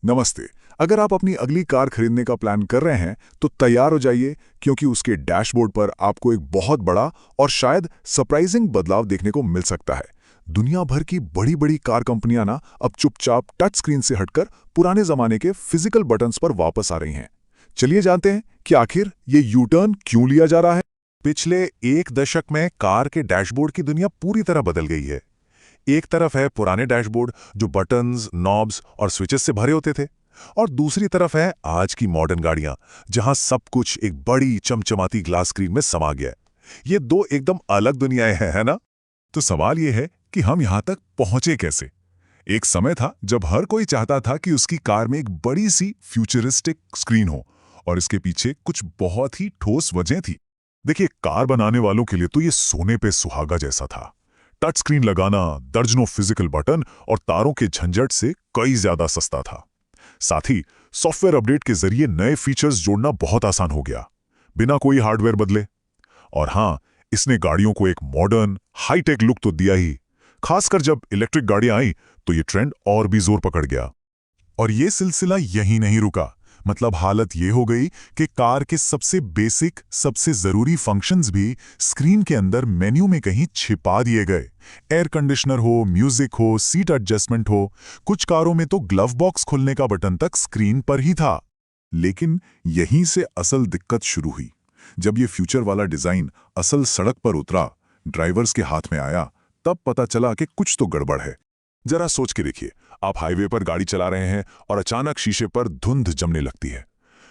नमस्ते। अगर आप अपनी अगली कार खरीदने का प्लान कर रहे हैं तो तैयार हो जाइए, क्योंकि उसके डैशबोर्ड पर आपको एक बहुत बड़ा और शायद सरप्राइजिंग बदलाव देखने को मिल सकता है। दुनिया भर की बड़ी बड़ी कार कंपनियां ना अब चुपचाप टच स्क्रीन से हटकर पुराने जमाने के फिजिकल बटन्स पर वापस आ रही हैं। चलिए जानते हैं कि आखिर ये यू टर्न क्यों लिया जा रहा है। पिछले एक दशक में कार के डैशबोर्ड की दुनिया पूरी तरह बदल गई है। एक तरफ है पुराने डैशबोर्ड जो बटन्स, नॉब्स और स्विचेस से भरे होते थे, और दूसरी तरफ है आज की मॉडर्न गाड़ियां जहां सब कुछ एक बड़ी चमचमाती ग्लास स्क्रीन में समा गया है। ये दो एकदम अलग दुनियाएं हैं, है ना? तो सवाल ये है कि हम यहां तक पहुंचे कैसे। एक समय था जब हर कोई चाहता था कि उसकी कार में एक बड़ी सी फ्यूचरिस्टिक स्क्रीन हो, और इसके पीछे कुछ बहुत ही ठोस वजह थी। देखिए, कार बनाने वालों के लिए तो ये सोने पे सुहागा जैसा था। टच स्क्रीन लगाना दर्जनों फिजिकल बटन और तारों के झंझट से कई ज्यादा सस्ता था। साथ ही सॉफ्टवेयर अपडेट के जरिए नए फीचर्स जोड़ना बहुत आसान हो गया, बिना कोई हार्डवेयर बदले। और हाँ, इसने गाड़ियों को एक मॉडर्न हाईटेक लुक तो दिया ही। खासकर जब इलेक्ट्रिक गाड़ियां आई तो ये ट्रेंड और भी जोर पकड़ गया। और ये सिलसिला यहीं नहीं रुका। मतलब हालत ये हो गई कि कार के सबसे बेसिक, सबसे जरूरी फंक्शंस भी स्क्रीन के अंदर मेन्यू में कहीं छिपा दिए गए। एयर कंडीशनर हो, म्यूजिक हो, सीट एडजस्टमेंट हो, कुछ कारों में तो ग्लव बॉक्स खोलने का बटन तक स्क्रीन पर ही था। लेकिन यहीं से असल दिक्कत शुरू हुई। जब ये फ्यूचर वाला डिजाइन असल सड़क पर उतरा, ड्राइवर्स के हाथ में आया, तब पता चला कि कुछ तो गड़बड़ है। जरा सोच के देखिए, आप हाईवे पर गाड़ी चला रहे हैं और अचानक शीशे पर धुंध जमने लगती है।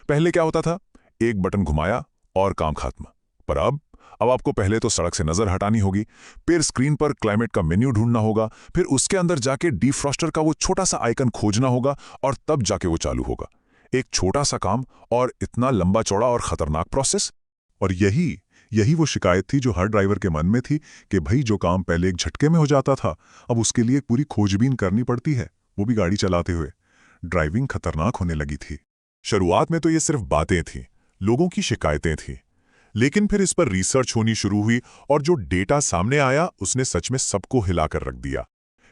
पहले क्या होता था? एक बटन घुमाया और काम खत्म। पर अब आपको पहले तो सड़क से नजर हटानी होगी, फिर स्क्रीन पर क्लाइमेट का मेन्यू ढूंढना होगा, फिर उसके अंदर जाके डिफ्रॉस्टर का वो छोटा सा आइकन खोजना होगा, और तब जाके वो चालू होगा। एक छोटा सा काम और इतना लंबा चौड़ा और खतरनाक प्रोसेस। और यही यही वो शिकायत थी जो हर ड्राइवर के मन में थी कि भाई, जो काम पहले एक झटके में हो जाता था, अब उसके लिए पूरी खोजबीन करनी पड़ती है, वो भी गाड़ी चलाते हुए। ड्राइविंग खतरनाक होने लगी थी। शुरुआत में तो ये सिर्फ बातें थीं, लोगों की शिकायतें थीं। लेकिन फिर इस पर रिसर्च होनी शुरू हुई, और जो डेटा सामने आया उसने सच में सबको हिलाकर रख दिया।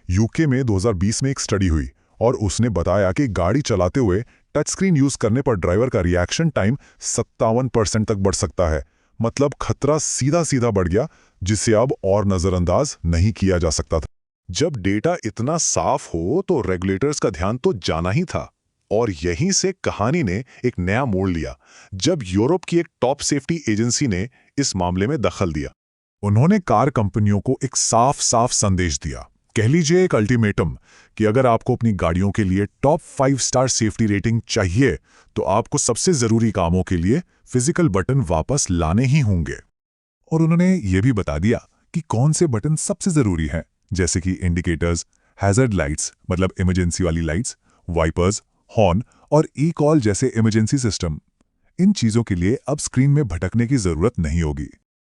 यूके में 2020 में एक स्टडी हुई, और उसने बताया कि गाड़ी चलाते हुए टच स्क्रीन यूज करने पर ड्राइवर का रिएक्शन टाइम 57% तक बढ़ सकता है। मतलब खतरा सीधा सीधा बढ़ गया, जिसे अब और नजरअंदाज नहीं किया जा सकता था। जब डेटा इतना साफ हो तो रेगुलेटर्स का ध्यान तो जाना ही था। और यहीं से कहानी ने एक नया मोड़ लिया, जब यूरोप की एक टॉप सेफ्टी एजेंसी ने इस मामले में दखल दिया। उन्होंने कार कंपनियों को एक साफ साफ संदेश दिया, कह लीजिए एक अल्टीमेटम, कि अगर आपको अपनी गाड़ियों के लिए टॉप 5 स्टार सेफ्टी रेटिंग चाहिए तो आपको सबसे जरूरी कामों के लिए फिजिकल बटन वापस लाने ही होंगे। और उन्होंने ये भी बता दिया कि कौन से बटन सबसे जरूरी हैं, जैसे कि इंडिकेटर्स, हैजर्ड लाइट्स मतलब इमरजेंसी वाली लाइट्स, वाइपर्स, हॉर्न और ई कॉल जैसे इमरजेंसी सिस्टम। इन चीजों के लिए अब स्क्रीन में भटकने की जरूरत नहीं होगी।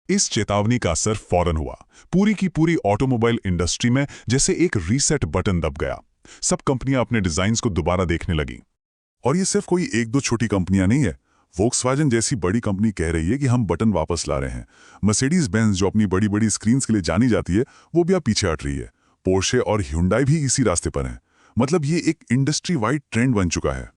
इस चेतावनी का असर फौरन हुआ। पूरी की पूरी ऑटोमोबाइल इंडस्ट्री में जैसे एक रीसेट बटन दब गया। सब कंपनियां अपने डिजाइन्स को दोबारा देखने लगी। और ये सिर्फ कोई एक दो छोटी कंपनियां नहीं है। वोक्सवैगन जैसी बड़ी कंपनी कह रही है कि हम बटन वापस ला रहे हैं। मर्सिडीज बेंज, जो अपनी बड़ी बड़ी स्क्रीन्स के लिए जानी जाती है, वो भी अब पीछे हट रही है। पोर्शे और ह्युंडई भी इसी रास्ते पर हैं। मतलब ये एक इंडस्ट्री वाइड ट्रेंड बन चुका है।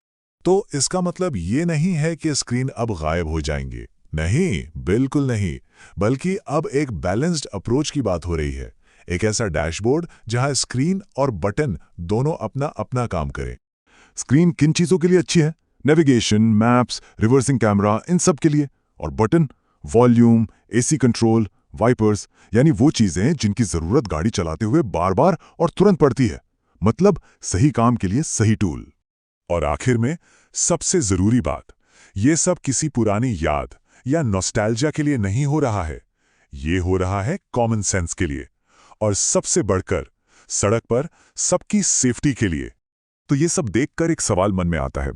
तो इसका मतलब ये नहीं है कि स्क्रीन अब गायब हो जाएंगे। नहीं, बिल्कुल नहीं। बल्कि अब एक बैलेंस्ड अप्रोच की बात हो रही है। एक ऐसा डैशबोर्ड जहां स्क्रीन और बटन दोनों अपना अपना काम करें। स्क्रीन किन चीजों के लिए अच्छी है? नेविगेशन, मैप्स, रिवर्सिंग कैमरा, इन सब के लिए। और button volume, AC control, wipers, यानी वो चीजें जिनकी जरूरत गाड़ी चलाते हुए बार बार और तुरंत पड़ती है। मतलब सही काम के लिए सही टूल। और आखिर में सबसे जरूरी बात, ये सब किसी पुरानी याद या नॉस्टैल्जिया के लिए नहीं हो रहा है। ये हो रहा है कॉमन सेंस के लिए, और सबसे बढ़कर सड़क पर सबकी सेफ्टी के लिए। तो ये सब देखकर एक सवाल मन में आता है,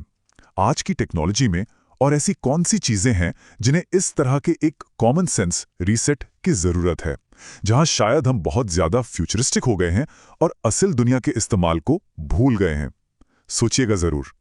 आज की टेक्नोलॉजी में और ऐसी कौन सी चीजें हैं जिन्हें इस तरह के एक कॉमन सेंस रीसेट की जरूरत है, जहां शायद हम बहुत ज्यादा फ्यूचरिस्टिक हो गए हैं और असल दुनिया के इस्तेमाल को भूल गए हैं। सोचिएगा जरूर।